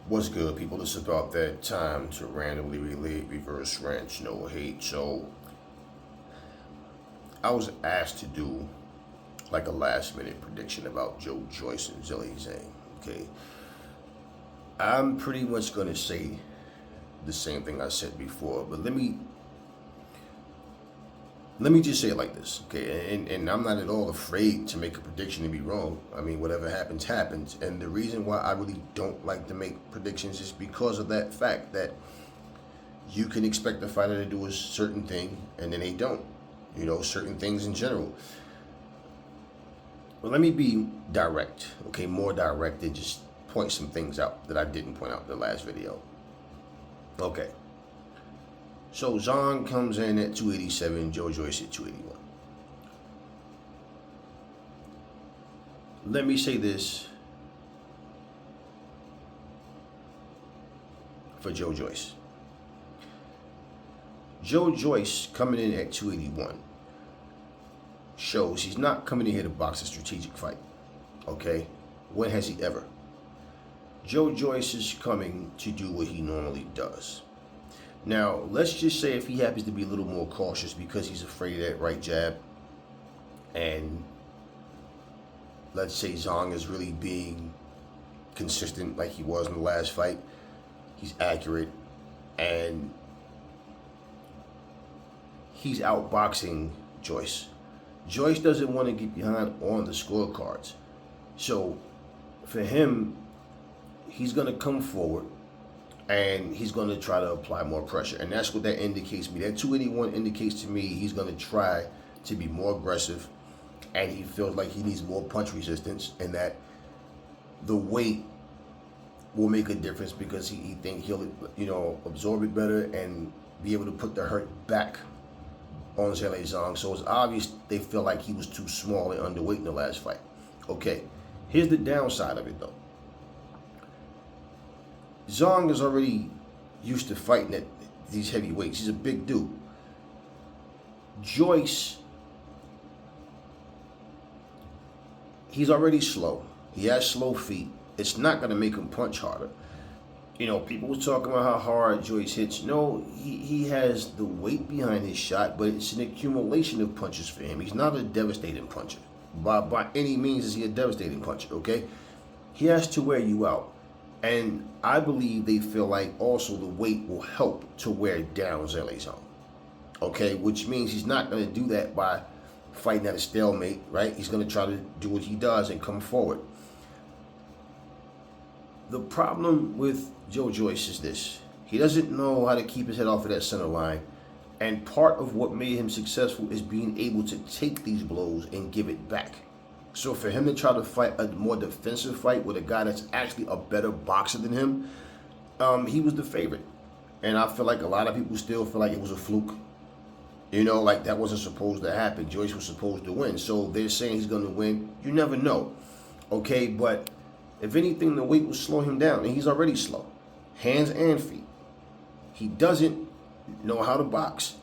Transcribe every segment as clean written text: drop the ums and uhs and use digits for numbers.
What's good, people? It's about that time to randomly relate, reverse wrench, no hate. So, I was asked to do like a last minute prediction about Joyce and Zhang. Okay, I'm pretty much gonna say the same thing I said before, but let me just say it like this, okay? And I'm not at all afraid to make a prediction and be wrong. I mean, whatever happens, happens. And the reason why I really don't like to make predictions is because of that fact that you can expect the fighter to do a certain thing and then they don't. You know, certain things in general. But let me be direct, okay? More direct and just point some things out that I didn't point out in the last video. Okay. So Zhang comes in at 287, Joyce at 281. Let me say this for Joyce. Joyce coming in at 281 shows he's not coming in here to box a strategic fight. Okay? When has he ever? Joyce is coming to do what he normally does. Now, let's just say if he happens to be a little more cautious because he's afraid of that right jab, and let's say Zhang is really being consistent like he was in the last fight, he's accurate, and he's outboxing Joyce. Joyce doesn't want to get behind on the scorecards. So, for him, he's going to come forward and he's going to try to apply more pressure. And that's what that indicates to me. That 281 indicates to me he's going to try to be more aggressive, and he feels like he needs more punch resistance, and that the weight will make a difference because he thinks he'll, absorb it better and be able to put the hurt back on Zhang. So it's obvious they feel like he was too small and underweight in the last fight. Okay, here's the downside of it though. Zhang is already used to fighting at these heavy weights. He's a big dude. Joyce, he's already slow. He has slow feet. It's not going to make him punch harder. You know, people were talking about how hard Joyce hits. No, he has the weight behind his shot, but it's an accumulation of punches for him. He's not a devastating puncher. By any means is he a devastating puncher, okay? He has to wear you out. And I believe they feel like also the weight will help to wear down Zhang. Okay, which means he's not going to do that by fighting at a stalemate, right? He's going to try to do what he does and come forward. The problem with Joyce is this. He doesn't know how to keep his head off of that center line. And part of what made him successful is being able to take these blows and give it back. So for him to try to fight a more defensive fight with a guy that's actually a better boxer than him, he was the favorite. And I feel like a lot of people still feel like it was a fluke. You know, like that wasn't supposed to happen. Joyce was supposed to win. So they're saying he's going to win. You never know. Okay, but if anything, the weight will slow him down. And he's already slow. Hands and feet. He doesn't know how to box.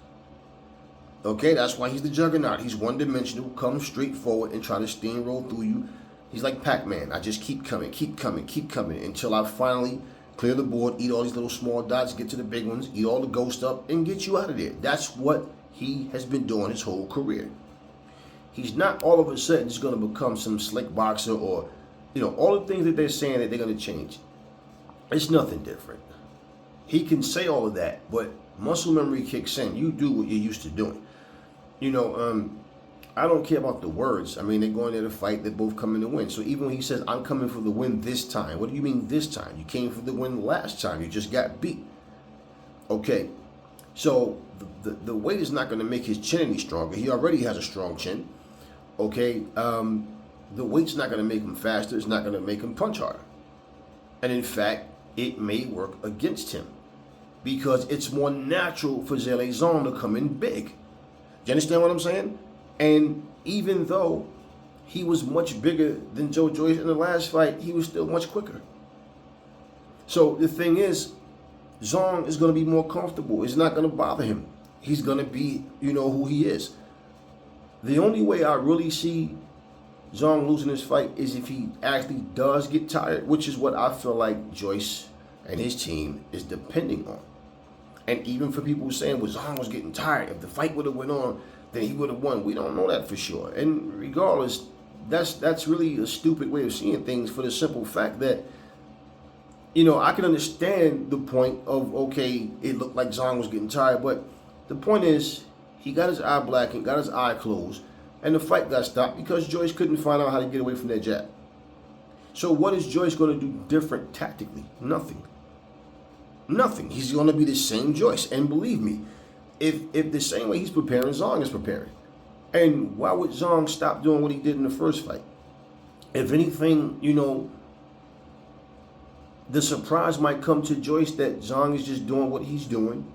Okay, that's why he's the juggernaut. He's one-dimensional, come straight forward and try to steamroll through you. He's like Pac-Man. I just keep coming until I finally clear the board, eat all these little small dots, get to the big ones, eat all the ghost up, and get you out of there. That's what he has been doing his whole career. He's not all of a sudden just going to become some slick boxer or, all the things that they're saying that they're going to change. It's nothing different. He can say all of that, but muscle memory kicks in. You do what you're used to doing. I don't care about the words. I mean, they're going there to fight. They're both coming to win. So even when he says, I'm coming for the win this time, what do you mean this time? You came for the win last time. You just got beat. Okay. So the weight is not going to make his chin any stronger. He already has a strong chin. Okay. The weight's not going to make him faster. It's not going to make him punch harder. And in fact, it may work against him because it's more natural for Zhang to come in big. You understand what I'm saying? And even though he was much bigger than Joyce in the last fight, he was still much quicker. So the thing is, Zhang is going to be more comfortable. It's not going to bother him. He's going to be, who he is. The only way I really see Zhang losing this fight is if he actually does get tired, which is what I feel like Joyce and his team is depending on. And even for people saying, well, Zhang was getting tired. If the fight would have went on, then he would have won. We don't know that for sure. And regardless, that's really a stupid way of seeing things, for the simple fact that, I can understand the point of, okay, it looked like Zhang was getting tired, but the point is, he got his eye blackened, got his eye closed, and the fight got stopped because Joyce couldn't find out how to get away from that jab. So what is Joyce going to do different tactically? Nothing. Nothing. He's going to be the same Joyce. And believe me, if the same way he's preparing, Zhang is preparing. And why would Zhang stop doing what he did in the first fight? If anything, the surprise might come to Joyce that Zhang is just doing what he's doing,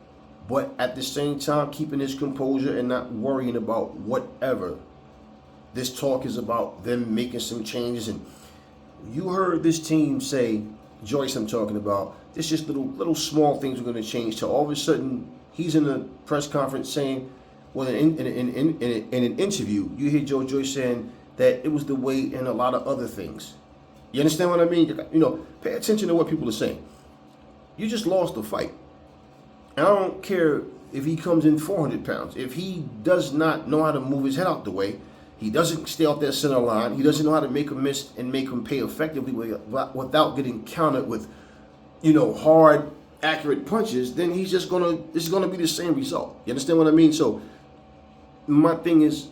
but at the same time keeping his composure and not worrying about whatever. This talk is about them making some changes. And you heard this team say, Joyce I'm talking about, it's just little small things we're going to change, to all of a sudden he's in a press conference saying, well, in an interview, you hear Joyce saying that it was the weight and a lot of other things. You understand what I mean? Pay attention to what people are saying. You just lost the fight. And I don't care if he comes in 400 pounds. If he does not know how to move his head out the way, he doesn't stay off that center line, he doesn't know how to make him miss and make him pay effectively without getting countered with, hard, accurate punches, then it's gonna be the same result. You understand what I mean? So my thing is,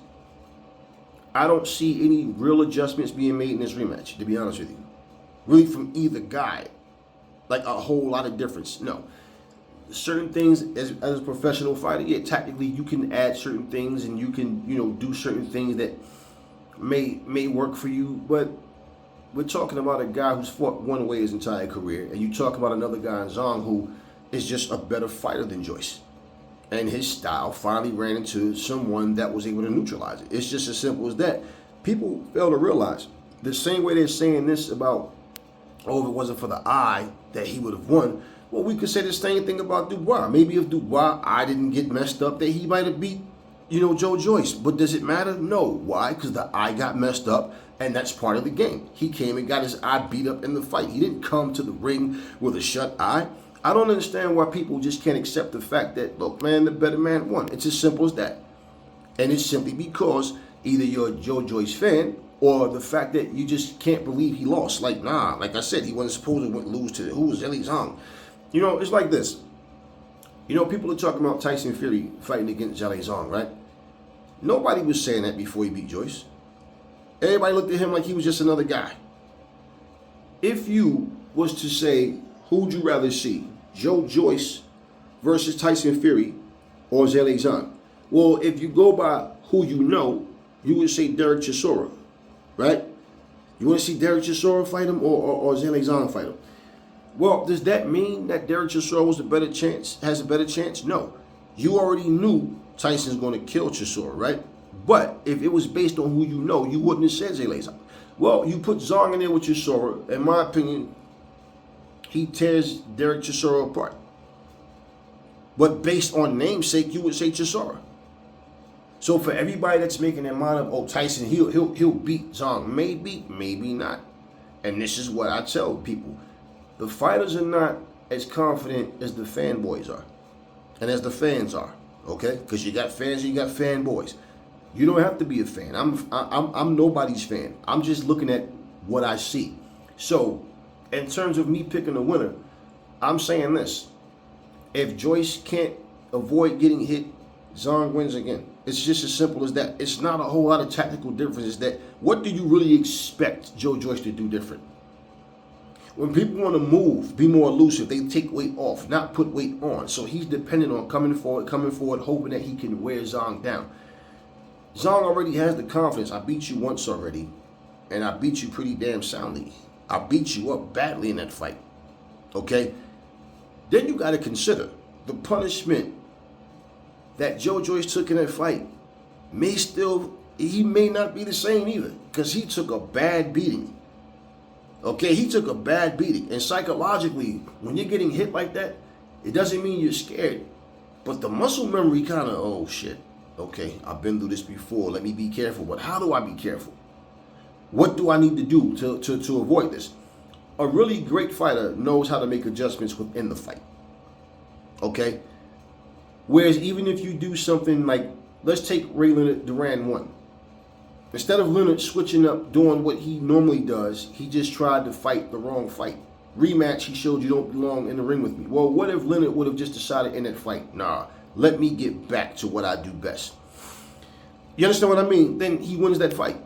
I don't see any real adjustments being made in this rematch, to be honest with you. Really, from either guy. Like a whole lot of difference. No. Certain things, as a professional fighter, yeah, tactically you can add certain things and you can, do certain things that may work for you. But we're talking about a guy who's fought one way his entire career, and you talk about another guy in Zhang who is just a better fighter than Joyce. And his style finally ran into someone that was able to neutralize it. It's just as simple as that. People fail to realize, the same way they're saying this about, if it wasn't for the eye, that he would have won. Well, we could say the same thing about Dubois. Maybe if Dubois' eye didn't get messed up, that he might have beat, Joyce. But does it matter? No. Why? Because the eye got messed up, and that's part of the game. He came and got his eye beat up in the fight. He didn't come to the ring with a shut eye. I don't understand why people just can't accept the fact that, look, man, the better man won. It's as simple as that. And it's simply because either you're a Joyce fan, or the fact that you just can't believe he lost. Like I said, he wasn't supposed to lose to, who was Zhang? It's like this. People are talking about Tyson Fury fighting against Zhang, right? Nobody was saying that before he beat Joyce. Everybody looked at him like he was just another guy. If you was to say, who'd you rather see, Joyce versus Tyson Fury or Zhang? Well, if you go by who you would say Derek Chisora, right? You want to see Derek Chisora fight him or Zhang fight him? Well, does that mean that Derek Chisora has a better chance? No. You already knew Tyson's going to kill Chisora, right? But if it was based on who you wouldn't have said Zhang. Well, you put Zhang in there with Chisora, in my opinion, he tears Derek Chisora apart. But based on namesake, you would say Chisora. So for everybody that's making their mind up, Tyson, he'll beat Zhang. Maybe, maybe not. And this is what I tell people. The fighters are not as confident as the fanboys are. And as the fans are. Okay? Because you got fans and you got fanboys. You don't have to be a fan. I'm nobody's fan. I'm just looking at what I see. So, in terms of me picking a winner, I'm saying this. If Joyce can't avoid getting hit, Zhang wins again. It's just as simple as that. It's not a whole lot of tactical differences. That what do you really expect Joyce to do different? When people want to move, be more elusive, they take weight off, not put weight on. So he's dependent on coming forward, hoping that he can wear Zhang down. Zhang already has the confidence. I beat you once already, and I beat you pretty damn soundly. I beat you up badly in that fight. Okay? Then you got to consider the punishment that Joyce took in that fight. He may not be the same either, because he took a bad beating. Okay, he took a bad beating. And psychologically, when you're getting hit like that, it doesn't mean you're scared. But the muscle memory kind of, oh shit, okay, I've been through this before. Let me be careful. But how do I be careful? What do I need to do to avoid this? A really great fighter knows how to make adjustments within the fight. Okay? Whereas even if you do something like, let's take Ray Leonard Duran 1. Instead of Leonard switching up, doing what he normally does, he just tried to fight the wrong fight. Rematch, he showed you don't belong in the ring with me. Well, what if Leonard would have just decided in that fight, nah, let me get back to what I do best. You understand what I mean? Then he wins that fight.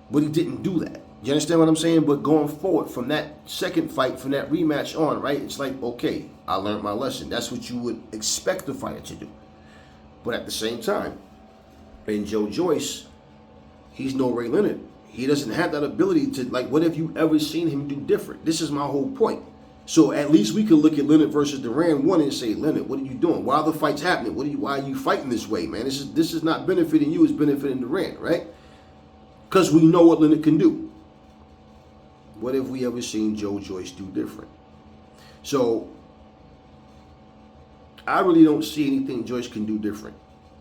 But he didn't do that. You understand what I'm saying? But going forward from that second fight, from that rematch on, right? It's like, okay, I learned my lesson. That's what you would expect the fighter to do. But at the same time, in Joe Joyce, he's no Ray Leonard. He doesn't have that ability to, like, what have you ever seen him do different? This is my whole point. So at least we could look at Leonard versus Duran 1 and say, Leonard, what are you doing? Why are the fights happening? Why are you fighting this way, man? This is not benefiting you, it's benefiting Duran, right? Because we know what Leonard can do. What have we ever seen Joe Joyce do different? So I really don't see anything Joyce can do different.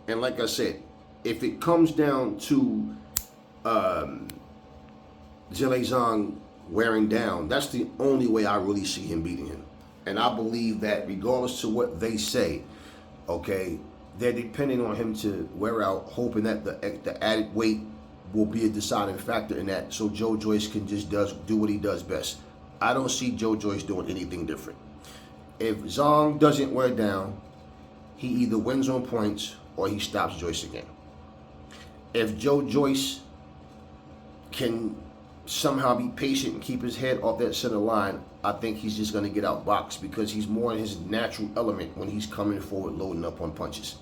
And like I said, if it comes down to Zhang wearing down, that's the only way I really see him beating him. And I believe that regardless to what they say, okay, they're depending on him to wear out, hoping that the added weight will be a deciding factor in that, so Joe Joyce can just do what he does best. I don't see Joe Joyce doing anything different. If Zhang doesn't wear down, he either wins on points or he stops Joyce again. If Joe Joyce can somehow be patient and keep his head off that center line, I think he's just going to get outboxed because he's more in his natural element when he's coming forward loading up on punches.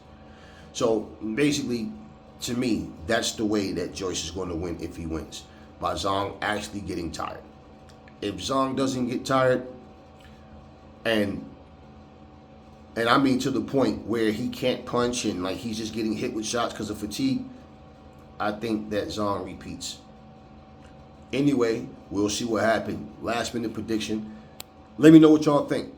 So basically, to me, that's the way that Joyce is going to win if he wins, by Zhang actually getting tired. If Zhang doesn't get tired, and I mean to the point where he can't punch and like he's just getting hit with shots because of fatigue, I think that Zhang repeats. Anyway, we'll see what happened. Last minute prediction. Let me know what y'all think.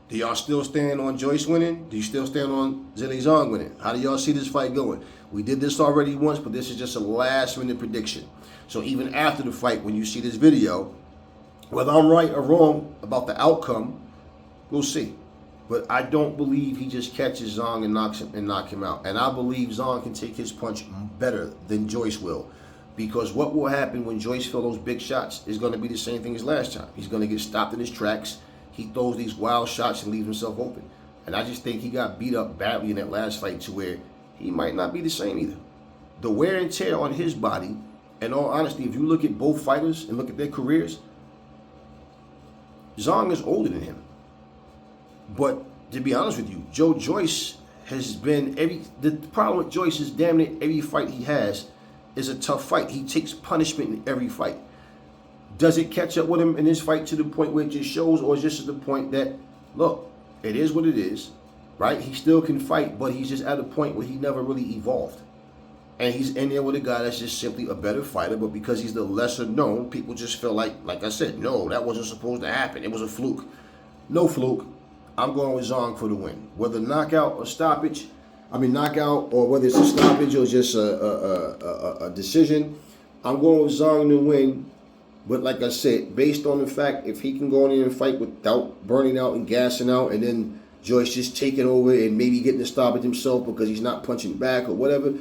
Do y'all still stand on Joyce winning? Do you still stand on Zhang winning? How do y'all see this fight going? We did this already once, but this is just a last minute prediction. So even after the fight, when you see this video, whether I'm right or wrong about the outcome, we'll see. But I don't believe he just catches Zhang and knock him out. And I believe Zhang can take his punch better than Joyce will. Because what will happen when Joyce throws those big shots is going to be the same thing as last time. He's going to get stopped in his tracks. He throws these wild shots and leaves himself open. And I just think he got beat up badly in that last fight to where he might not be the same either. The wear and tear on his body, in all honesty, if you look at both fighters and look at their careers, Zhang is older than him. But to be honest with you, Joe Joyce has been the problem with Joyce is damn near every fight he has is a tough fight. He takes punishment in every fight. Does it catch up with him in this fight to the point where it just shows, or is this to the point that, look, it is what it is, right? He still can fight, but he's just at a point where he never really evolved. And he's in there with a guy that's just simply a better fighter, but because he's the lesser known, people just feel like I said, no, that wasn't supposed to happen. It was a fluke. No fluke. I'm going with Zhang for the win. Whether knockout or stoppage, knockout, or whether it's a stoppage or just a decision, I'm going with Zhang to win. But like I said, based on the fact if he can go in there and fight without burning out and gassing out, and then Joyce just taking over and maybe getting the stoppage himself because he's not punching back or whatever,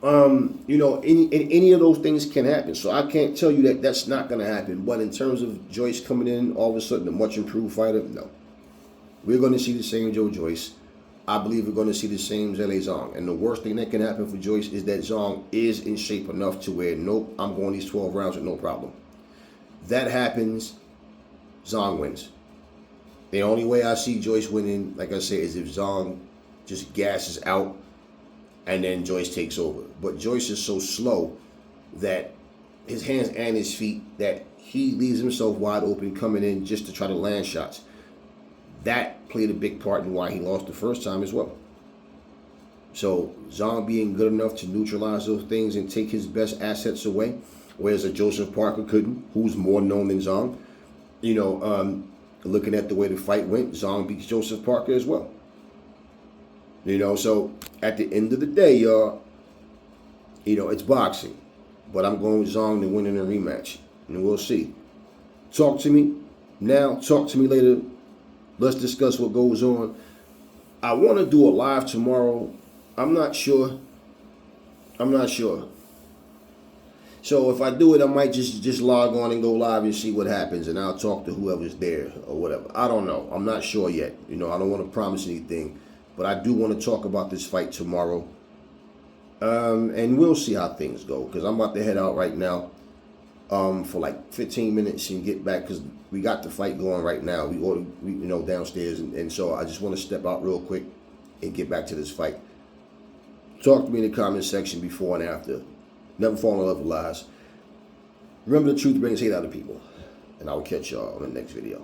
any of those things can happen. So I can't tell you that that's not going to happen. But in terms of Joyce coming in all of a sudden a much improved fighter, no. We're going to see the same Joe Joyce. I believe we're going to see the same Zhang. And the worst thing that can happen for Joyce is that Zhang is in shape enough to where, nope, I'm going these 12 rounds with no problem. That happens, Zhang wins. The only way I see Joyce winning, like I said, is if Zhang just gasses out and then Joyce takes over. But Joyce is so slow that his hands and his feet, that he leaves himself wide open coming in just to try to land shots. That played a big part in why he lost the first time as well. So Zhang being good enough to neutralize those things and take his best assets away, whereas a Joseph Parker couldn't, who's more known than Zhang. Looking at the way the fight went, Zhang beats Joseph Parker as well. So at the end of the day, y'all, it's boxing. But I'm going with Zhang to win in a rematch. And we'll see. Talk to me now. Talk to me later. Let's discuss what goes on. I want to do a live tomorrow. I'm not sure. So if I do it, I might just log on and go live and see what happens, and I'll talk to whoever's there or whatever. I don't know. I'm not sure yet. I don't want to promise anything, but I do want to talk about this fight tomorrow. And we'll see how things go, because I'm about to head out right now for like 15 minutes and get back, because we got the fight going right now. We ordered, downstairs, and so I just want to step out real quick and get back to this fight. Talk to me in the comment section before and after. Never fall in love with lies. Remember, the truth brings hate out of people. And I will catch y'all on the next video.